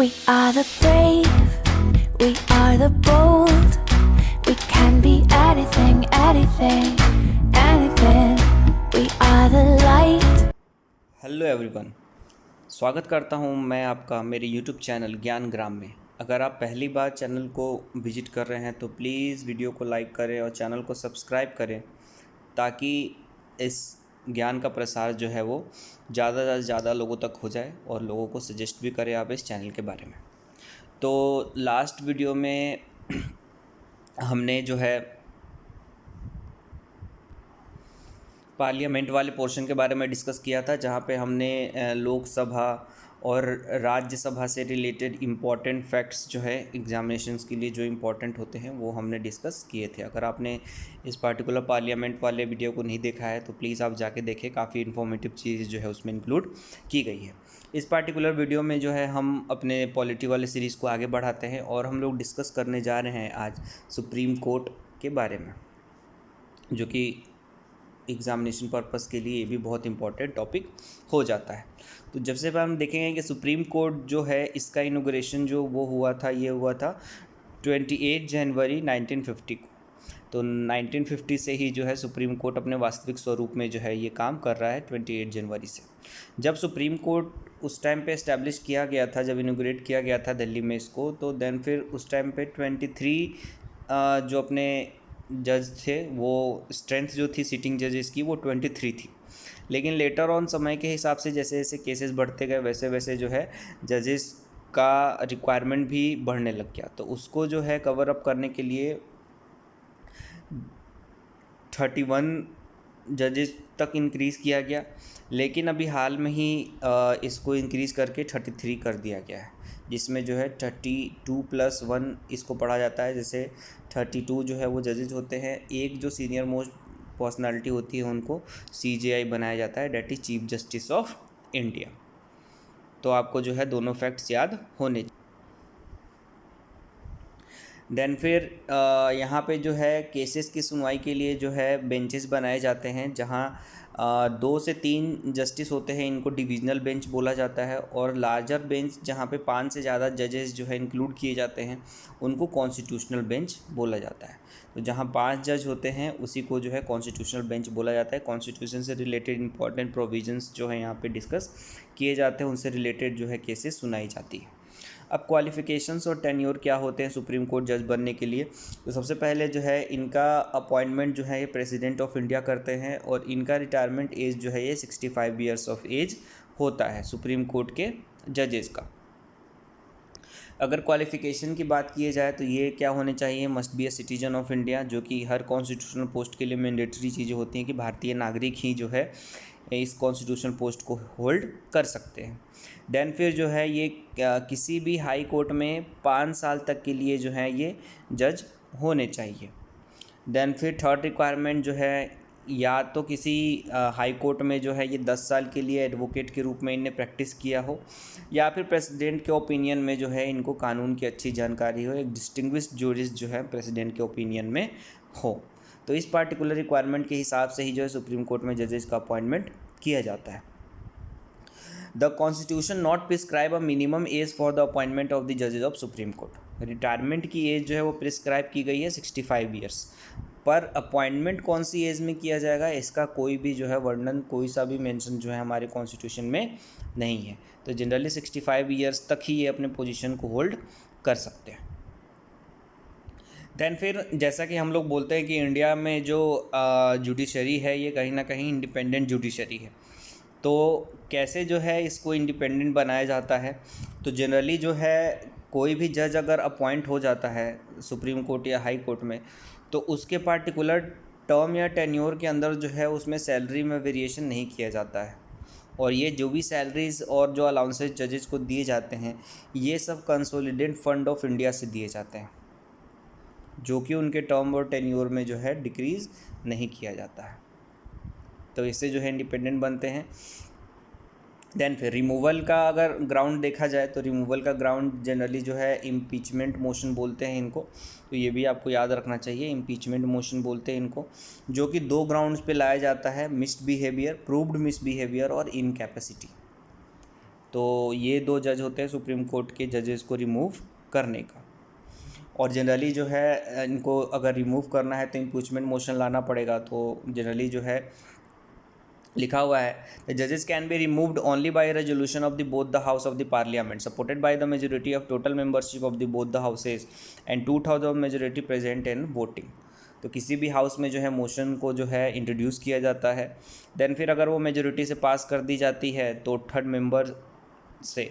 We are the brave, we are the bold. We can be anything, anything, anything. We are the light. Hello everyone, स्वागत करता हूं मैं आपका मेरे YouTube channel ज्ञान ग्राम में। अगर आप पहली बार चैनल को विजिट कर रहे हैं तो प्लीज़ वीडियो को लाइक करें और चैनल को सब्सक्राइब करें ताकि इस ज्ञान का प्रसार जो है वो ज़्यादा से ज़्यादा लोगों तक हो जाए और लोगों को सजेस्ट भी करें आप इस चैनल के बारे में। तो लास्ट वीडियो में हमने जो है पार्लियामेंट वाले पोर्शन के बारे में डिस्कस किया था, जहाँ पे हमने लोकसभा और राज्यसभा से रिलेटेड इम्पॉर्टेंट फैक्ट्स जो है एग्जामिनेशंस के लिए जो इम्पॉर्टेंट होते हैं वो हमने डिस्कस किए थे। अगर आपने इस पार्टिकुलर पार्लियामेंट वाले वीडियो को नहीं देखा है तो प्लीज़ आप जाके देखें, काफ़ी इन्फॉर्मेटिव चीज़ जो है उसमें इंक्लूड की गई है। इस पार्टिकुलर वीडियो में जो है हम अपने पॉलिटी वाले सीरीज़ को आगे बढ़ाते हैं और हम लोग डिस्कस करने जा रहे हैं आज सुप्रीम कोर्ट के बारे में, जो कि एग्ज़ामिनेशन पर्पस के लिए ये भी बहुत इंपॉर्टेंट टॉपिक हो जाता है। तो जब से हम देखेंगे कि सुप्रीम कोर्ट जो है इसका इनॉग्रेशन जो वो हुआ था, ये हुआ था 28 जनवरी 1950 को। तो 1950 से ही जो है सुप्रीम कोर्ट अपने वास्तविक स्वरूप में जो है ये काम कर रहा है 28 जनवरी से। जब सुप्रीम कोर्ट उस टाइम पे इस्टेब्लिश किया गया था, जब इनॉग्रेट किया गया था दिल्ली में इसको, तो देन फिर उस टाइम पे 23 जो अपने जज थे वो स्ट्रेंथ जो थी सिटिंग जजेस की वो 23 थी। लेकिन लेटर ऑन समय के हिसाब से जैसे जैसे केसेस बढ़ते गए वैसे वैसे जो है जजेस का रिक्वायरमेंट भी बढ़ने लग गया। तो उसको जो है कवर अप करने के लिए 31 जजेस तक इंक्रीज़ किया गया, लेकिन अभी हाल में ही इसको इंक्रीज़ करके 33 कर दिया गया है, जिसमें जो है 32+1 इसको पढ़ा जाता है। जैसे 32 जो है वो जजेस होते हैं, एक जो सीनियर मोस्ट पर्सनालिटी होती है उनको CJI बनाया जाता है, that is chief justice of India. तो आपको जो है दोनों फैक्ट्स याद होने। देन फिर यहाँ पे जो है केसेस की सुनवाई के लिए जो है बेंचेस बनाए जाते हैं, जहाँ 2 से 3 जस्टिस होते हैं, इनको डिविजनल बेंच बोला जाता है। और लार्जर बेंच जहाँ पे 5 से ज़्यादा जजेस जो है इंक्लूड किए जाते हैं उनको कॉन्स्टिट्यूशनल बेंच बोला जाता है। तो जहाँ 5 जज होते हैं उसी को जो है कॉन्स्टिट्यूशनल बेंच बोला जाता है। कॉन्स्टिट्यूशन से रिलेटेड इंपॉर्टेंट प्रोविजंस जो है यहाँ पे डिस्कस किए जाते हैं, उनसे रिलेटेड जो है केसेस सुनाई जाती है। अब क्वालिफ़िकेशंस और टेन्योर क्या होते हैं सुप्रीम कोर्ट जज बनने के लिए, तो सबसे पहले जो है इनका अपॉइंटमेंट जो है ये प्रेसिडेंट ऑफ इंडिया करते हैं और इनका रिटायरमेंट एज जो है ये 65 ईयर्स ऑफ एज होता है सुप्रीम कोर्ट के जजेस का। अगर क्वालिफ़िकेशन की बात की जाए तो ये क्या होने चाहिए, must be a citizen of India, जो कि हर कॉन्स्टिट्यूशनल पोस्ट के लिए मैंडेटरी चीज़ें होती हैं कि भारतीय नागरिक ही जो है इस कॉन्स्टिट्यूशनल पोस्ट को होल्ड कर सकते हैं। देन फिर जो है ये किसी भी हाई कोर्ट में 5 साल तक के लिए जो है ये जज होने चाहिए। देन फिर थर्ड रिक्वायरमेंट जो है, या तो किसी हाई कोर्ट में जो है ये 10 साल के लिए एडवोकेट के रूप में इनने प्रैक्टिस किया हो, या फिर प्रेसिडेंट के ओपिनियन में जो है इनको कानून की अच्छी जानकारी हो, एक डिस्टिंग्विश्ड जूरिस्ट जो है प्रेसिडेंट के ओपिनियन में हो। तो इस पार्टिकुलर रिक्वायरमेंट के हिसाब से ही जो है सुप्रीम कोर्ट में जजेस का अपॉइंटमेंट किया जाता है। The constitution not prescribe a minimum age for the appointment of the जजेस ऑफ सुप्रीम कोर्ट। रिटायरमेंट की एज जो है वो प्रिस्क्राइब की गई है 65 ईयर्स, पर अपॉइंटमेंट कौन सी एज में किया जाएगा इसका कोई भी जो है वर्णन, कोई सा भी मेंशन जो है हमारे कॉन्स्टिट्यूशन में नहीं है। तो जनरली 65 ईयर्स तक ही ये अपने पोजीशन को होल्ड कर सकते हैं। देन फिर जैसा कि हम लोग बोलते हैं कि इंडिया में जो जुडिशरी है ये कहीं ना कहीं इंडिपेंडेंट जुडिशरी है। तो कैसे जो है इसको इंडिपेंडेंट बनाया जाता है, तो जनरली जो है कोई भी जज अगर अपॉइंट हो जाता है सुप्रीम कोर्ट या हाई कोर्ट में, तो उसके पार्टिकुलर टर्म या टेन्योर के अंदर जो है उसमें सैलरी में वेरिएशन नहीं किया जाता है। और ये जो भी सैलरीज और जो अलाउंसेज जजेस को दिए जाते हैं ये सब कंसोलिडेटेड फंड ऑफ इंडिया से दिए जाते हैं, जो कि उनके टर्म और टेन्योर में जो है डिक्रीज़ नहीं किया जाता है। तो इससे जो है इंडिपेंडेंट बनते हैं। देन फिर रिमूवल का अगर ग्राउंड देखा जाए तो रिमूवल का ग्राउंड जनरली जो है इम्पीचमेंट मोशन बोलते हैं इनको। तो ये भी आपको याद रखना चाहिए, इम्पीचमेंट मोशन बोलते हैं इनको, जो कि 2 ग्राउंड्स पे लाया जाता है, मिसबिहेवियर, प्रूव्ड मिसबिहेवियर और इनकैपेसिटी। तो ये 2 जज होते हैं सुप्रीम कोर्ट के जजेस को रिमूव करने का। और जनरली जो है इनको अगर रिमूव करना है तो इम्पीचमेंट मोशन लाना पड़ेगा। तो जनरली जो है लिखा हुआ है द जजेस can be removed only by resolution of the both the house of the parliament supported by the majority of total membership of the both the houses and 2/3 of majority present in voting. तो किसी भी house में जो है motion को जो है introduce किया जाता है, देन फिर अगर वो मेजोरिटी से पास कर दी जाती है तो थर्ड मेंबर से,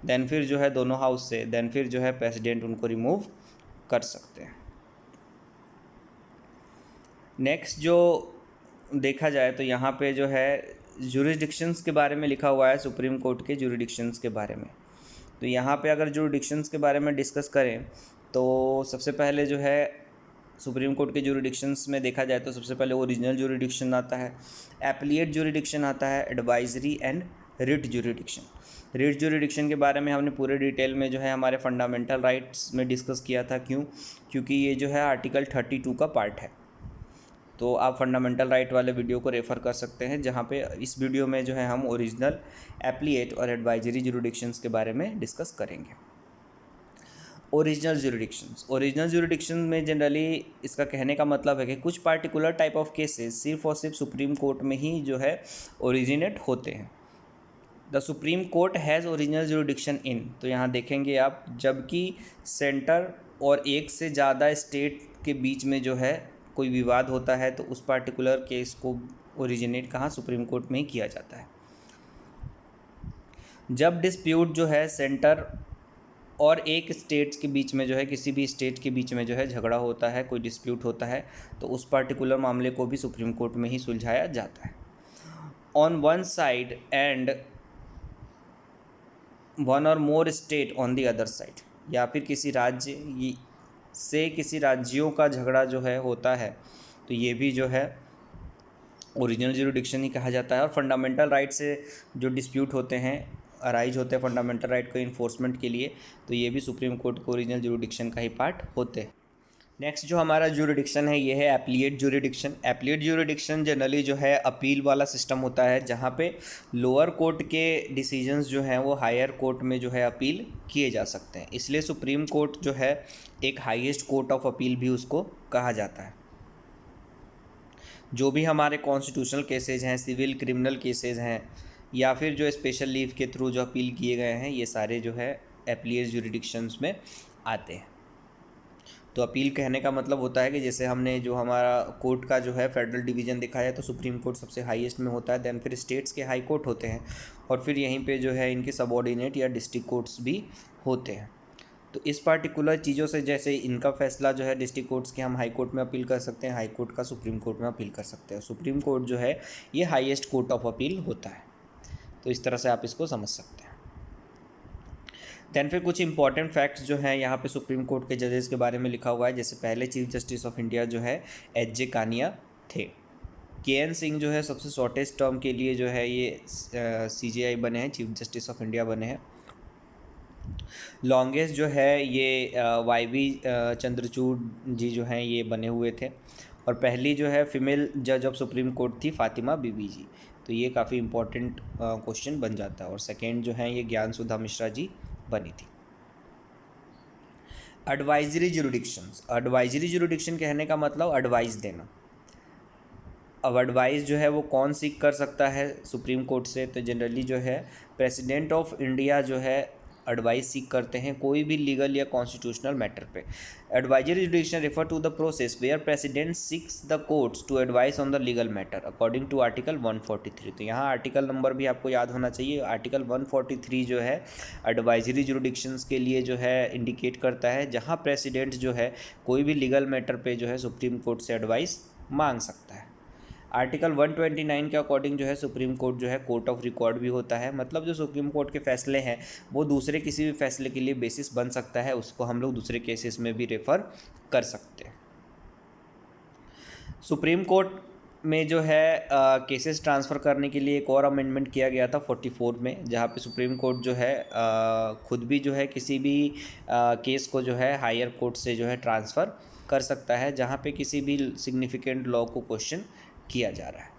देन फिर जो है दोनों हाउस से, देन फिर जो है प्रेसिडेंट उनको रिमूव कर सकते हैं। नेक्स्ट जो देखा जाए तो यहाँ पे जो है जुरिडिक्शंस के बारे में लिखा हुआ है, सुप्रीम कोर्ट के जुरिडिक्शंस के बारे में। तो यहाँ पे अगर जुरिडिक्शंस के बारे में डिस्कस करें तो सबसे पहले जो है सुप्रीम कोर्ट के जुरिडिक्शंस में देखा जाए तो सबसे पहले ओरिजिनल जुरिडिक्शन आता है, एप्लीएट जुरिडिक्शन आता है, advisory and writ jurisdiction. Writ jurisdiction के बारे में हमने पूरे डिटेल में जो है हमारे फंडामेंटल राइट्स में डिस्कस किया था। क्यों? क्योंकि ये जो है आर्टिकल 32 का पार्ट है। तो आप फंडामेंटल राइट वाले वीडियो को रेफ़र कर सकते हैं, जहाँ पे इस वीडियो में जो है हम ओरिजिनल, एप्लीएट और एडवाइजरी जुरिडिक्शंस के बारे में डिस्कस करेंगे। ओरिजिनल जुरिडिक्शन में जनरली इसका कहने का मतलब है कि कुछ पार्टिकुलर टाइप ऑफ केसेस सिर्फ और सिर्फ सुप्रीम कोर्ट में ही जो है ओरिजिनेट होते हैं। The supreme court has original jurisdiction in, तो यहाँ देखेंगे आप, जबकि सेंटर और एक से ज़्यादा स्टेट के बीच में जो है कोई विवाद होता है तो उस पार्टिकुलर केस को ओरिजिनेट कहाँ, सुप्रीम कोर्ट में ही किया जाता है। जब डिस्प्यूट जो है सेंटर और एक स्टेट के बीच में जो है, किसी भी स्टेट के बीच में जो है झगड़ा होता है, कोई डिस्प्यूट होता है, तो उस पार्टिकुलर मामले को भी सुप्रीम कोर्ट में ही सुलझाया जाता है। On one side and one और more state on the other side, या फिर किसी राज्य से किसी राज्यों का झगड़ा जो है होता है तो ये भी जो है ओरिजिनल जुरिडिक्शन ही कहा जाता है। और फंडामेंटल राइट से जो डिस्प्यूट होते हैं, अराइज होते हैं फंडामेंटल राइट को इन्फोर्समेंट के लिए, तो ये भी सुप्रीम कोर्ट को ओरिजिनल जुरिडिक्शन का ही पार्ट होते हैं। नेक्स्ट जो हमारा जुरिडिक्शन है ये है एप्लीएट जुरिडिक्शन। एप्लीएट जुरिडिक्शन जनरली जो है अपील वाला सिस्टम होता है, जहाँ पे लोअर कोर्ट के डिसीजंस जो हैं वो हायर कोर्ट में जो है अपील किए जा सकते हैं। इसलिए सुप्रीम कोर्ट जो है एक हाईएस्ट कोर्ट ऑफ अपील भी उसको कहा जाता है। जो भी हमारे कॉन्स्टिट्यूशनल केसेज हैं, सिविल क्रिमिनल केसेज हैं, या फिर जो स्पेशल लीव के थ्रू जो अपील किए गए हैं, ये सारे जो है एप्लीएट जुरिडिक्शंस में आते हैं। तो अपील कहने का मतलब होता है कि जैसे हमने जो हमारा कोर्ट का जो है फेडरल डिवीज़न दिखाया है, तो सुप्रीम कोर्ट सबसे हाईएस्ट में होता है, देन फिर स्टेट्स के हाई कोर्ट होते हैं, और फिर यहीं पे जो है इनके सबऑर्डिनेट या डिस्ट्रिक्ट कोर्ट्स भी होते हैं। तो इस पार्टिकुलर चीज़ों से, जैसे इनका फैसला जो है डिस्ट्रिक्ट कोर्ट्स के हम हाई कोर्ट में अपील कर सकते हैं, हाई कोर्ट का सुप्रीम कोर्ट में अपील कर सकते हैं। सुप्रीम कोर्ट जो है ये हाईएस्ट कोर्ट ऑफ अपील होता है। तो इस तरह से आप इसको समझ सकते हैं। दैन फिर कुछ इंपॉर्टेंट फैक्ट्स जो हैं यहाँ पे सुप्रीम कोर्ट के जजेस के बारे में लिखा हुआ है। जैसे पहले चीफ जस्टिस ऑफ इंडिया जो है एच.जे. कानिया थे। के.एन. सिंह जो है सबसे शॉर्टेस्ट टर्म के लिए जो है ये CJI बने हैं, चीफ जस्टिस ऑफ इंडिया बने हैं। लॉन्गेस्ट जो है ये YV चंद्रचूड़ जी जो हैं ये बने हुए थे। और पहली जो है फीमेल जज ऑफ सुप्रीम कोर्ट थी फातिमा बीबी जी। तो ये काफ़ी इंपॉर्टेंट क्वेश्चन बन जाता है। और सेकेंड जो है ये ज्ञान सुधा मिश्रा जी बनी थी। Advisory jurisdictions. एडवाइजरी जुरिडिक्शन कहने का मतलब एडवाइस देना। अब एडवाइस जो है वो कौन सीख कर सकता है सुप्रीम कोर्ट से? तो जनरली जो है प्रेसिडेंट ऑफ इंडिया जो है एडवाइस सीख करते हैं कोई भी लीगल या कॉन्स्टिट्यूशनल मैटर पे। Advisory jurisdiction refer to the process where president seeks the courts to advice on the legal matter according to article 143। तो यहाँ आर्टिकल नंबर भी आपको याद होना चाहिए। आर्टिकल 143 जो है एडवाइजरी जुरिडिक्शंस के लिए जो है इंडिकेट करता है, जहाँ प्रेसिडेंट जो है कोई भी लीगल मैटर पे जो है सुप्रीम कोर्ट से एडवाइस मांग सकता है। आर्टिकल 129 के अकॉर्डिंग जो है सुप्रीम कोर्ट जो है कोर्ट ऑफ रिकॉर्ड भी होता है। मतलब जो सुप्रीम कोर्ट के फैसले हैं वो दूसरे किसी भी फैसले के लिए बेसिस बन सकता है, उसको हम लोग दूसरे केसेस में भी रेफ़र कर सकते हैं। सुप्रीम कोर्ट में जो है केसेस ट्रांसफ़र करने के लिए एक और अमेंडमेंट किया गया था 44 में, जहाँ पे सुप्रीम कोर्ट जो है खुद भी जो है किसी भी केस को जो है हायर कोर्ट से जो है ट्रांसफ़र कर सकता है, जहाँ पे किसी भी सिग्निफिकेंट लॉ को क्वेश्चन किया जा रहा है।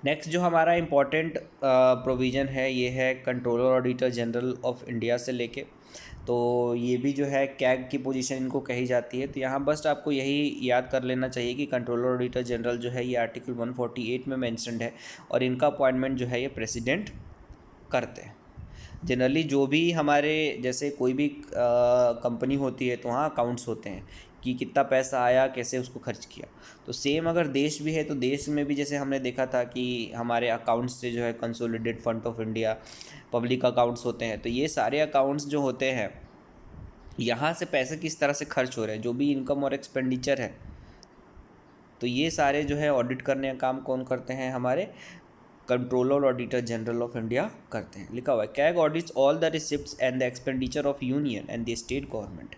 नेक्स्ट जो हमारा इम्पोर्टेंट प्रोविज़न है ये है controller auditor general of India से लेके, तो ये भी जो है कैग की पोजीशन इनको कही जाती है। तो यहाँ बस आपको यही याद कर लेना चाहिए कि कंट्रोलर ऑडिटर जनरल जो है ये आर्टिकल 148 में मेंशन्ड है और इनका अपॉइंटमेंट जो है ये प्रेसिडेंट करते हैं। जनरली जो भी हमारे जैसे कोई भी कंपनी होती है तो वहाँ अकाउंट्स होते हैं कि कितना पैसा आया, कैसे उसको खर्च किया। तो सेम अगर देश भी है तो देश में भी जैसे हमने देखा था कि हमारे अकाउंट्स से जो है consolidated fund of India, public accounts होते हैं। तो ये सारे अकाउंट्स जो होते हैं यहाँ से पैसे किस तरह से खर्च हो रहे हैं, जो भी इनकम और एक्सपेंडिचर है, तो ये सारे जो है ऑडिट करने का काम कौन करते हैं, हमारे controller auditor general of India करते हैं। लिखा हुआ है CAG audits all the receipts and the expenditure of union and the state government,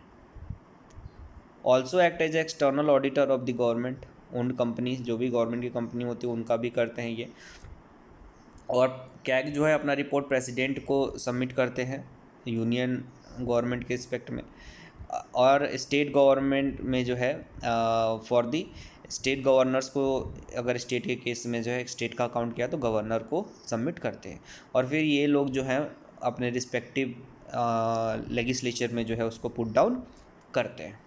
also act as external auditor of the government owned company, जो भी गवर्नमेंट की कंपनी होती है उनका भी करते हैं ये। और कैग जो है अपना रिपोर्ट प्रेसिडेंट को सबमिट करते हैं यूनियन गवर्नमेंट के रिस्पेक्ट में, और स्टेट गवर्नमेंट में जो है फॉर दी स्टेट गवर्नर्स को, अगर स्टेट के केस में जो है स्टेट का अकाउंट किया तो गवर्नर को सबमिट करते हैं, और फिर ये लोग जो हैं अपने रिस्पेक्टिव लेजिस्लेचर में जो है उसको पुट डाउन करते हैं।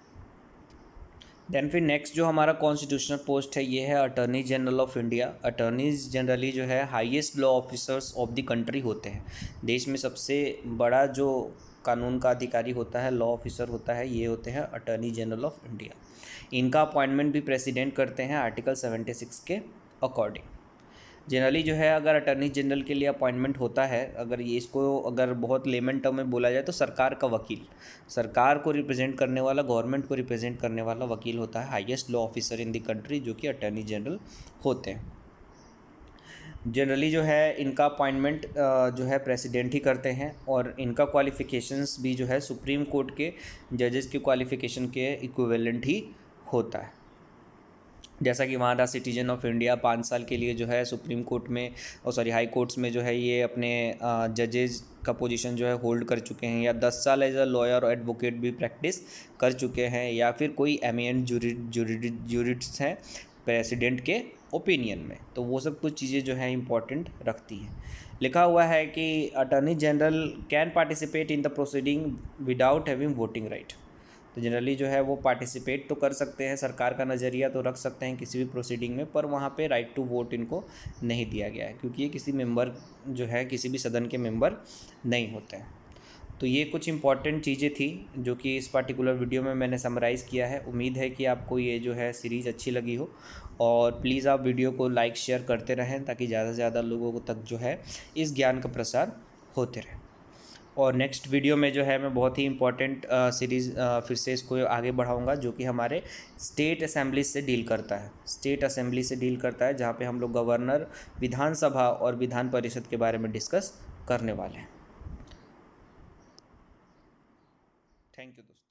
देन फिर नेक्स्ट जो हमारा कॉन्स्टिट्यूशनल पोस्ट है ये है attorney general of India. Attorneys generally जो है highest law officers of the country होते हैं। देश में सबसे बड़ा जो कानून का अधिकारी होता है, लॉ ऑफिसर होता है, ये होते हैं अटॉर्नी जनरल ऑफ इंडिया। इनका अपॉइंटमेंट भी प्रेसिडेंट करते हैं आर्टिकल 76 के अकॉर्डिंग। जनरली जो है अगर अटॉर्नी जनरल के लिए अपॉइंटमेंट होता है, अगर ये इसको अगर बहुत लेमन टर्म में बोला जाए तो सरकार का वकील, सरकार को रिप्रेजेंट करने वाला, गवर्नमेंट को रिप्रेजेंट करने वाला वकील होता है highest law officer in the country, जो कि अटॉर्नी जनरल होते हैं। जनरली जो है इनका अपॉइंटमेंट जो है प्रेसिडेंट ही करते हैं, और इनका क्वालिफ़िकेशंस भी जो है सुप्रीम कोर्ट के जजेस के क्वालिफ़िकेशन के इक्विवेलेंट ही होता है। जैसा कि वहाँ द सिटीजन ऑफ इंडिया 5 साल के लिए जो है सुप्रीम कोर्ट में हाई कोर्ट्स में जो है ये अपने जजेज का पोजीशन जो है होल्ड कर चुके हैं, या 10 साल एज अ लॉयर और एडवोकेट भी प्रैक्टिस कर चुके हैं, या फिर कोई एमिनेंट जूरिस्ट हैं प्रेसिडेंट के ओपिनियन में, तो वो सब कुछ चीज़ें जो है इंपॉर्टेंट रखती हैं। लिखा हुआ है कि attorney general can participate in the proceeding without having voting right. तो जनरली जो है वो पार्टिसिपेट तो कर सकते हैं, सरकार का नज़रिया तो रख सकते हैं किसी भी प्रोसीडिंग में, पर वहाँ पे राइट टू वोट इनको नहीं दिया गया है, क्योंकि ये किसी मेंबर जो है किसी भी सदन के मेंबर नहीं होते हैं। तो ये कुछ इंपॉर्टेंट चीज़ें थी जो कि इस पर्टिकुलर वीडियो में मैंने समराइज़ किया है। उम्मीद है कि आपको ये जो है सीरीज़ अच्छी लगी हो, और प्लीज़ आप वीडियो को लाइक शेयर करते रहें ताकि ज़्यादा से ज़्यादा लोगों तक जो है इस ज्ञान का प्रसार होते रहे। और नेक्स्ट वीडियो में जो है मैं बहुत ही इंपॉर्टेंट सीरीज़ फिर से इसको आगे बढ़ाऊंगा, जो कि हमारे स्टेट असेंबली से डील करता है। स्टेट असेंबली से डील करता है, जहाँ पे हम लोग गवर्नर, विधानसभा और विधान परिषद के बारे में डिस्कस करने वाले हैं। थैंक यू दोस्तों।